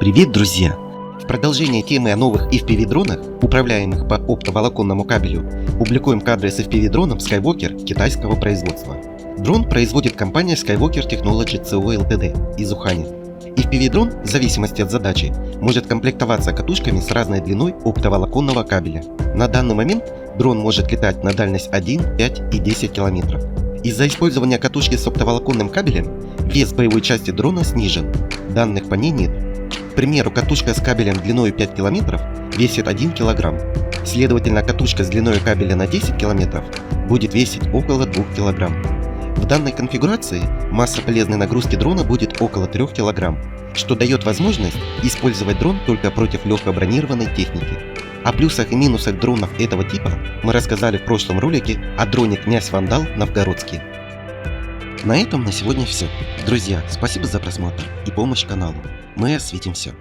Привет, друзья! В продолжение темы о новых FPV-дронах, управляемых по оптоволоконному кабелю, публикуем кадры с FPV-дроном Skywalker китайского производства. Дрон производит компания Skywalker Technology CO Ltd из Ухани. FPV-дрон, в зависимости от задачи, может комплектоваться катушками с разной длиной оптоволоконного кабеля. На данный момент дрон может летать на дальность 1, 5 и 10 км. Из-за использования катушки с оптоволоконным кабелем вес боевой части дрона снижен, данных по ней нет. К примеру, катушка с кабелем длиной 5 км весит 1 кг, следовательно, катушка с длиной кабеля на 10 км будет весить около 2 кг. В данной конфигурации масса полезной нагрузки дрона будет около 3 кг, что дает возможность использовать дрон только против легкобронированной техники. О плюсах и минусах дронов этого типа мы рассказали в прошлом ролике о дроне «Князь Вандал» новгородский. На этом на сегодня все. Друзья, спасибо за просмотр и помощь каналу. Мы осветим все.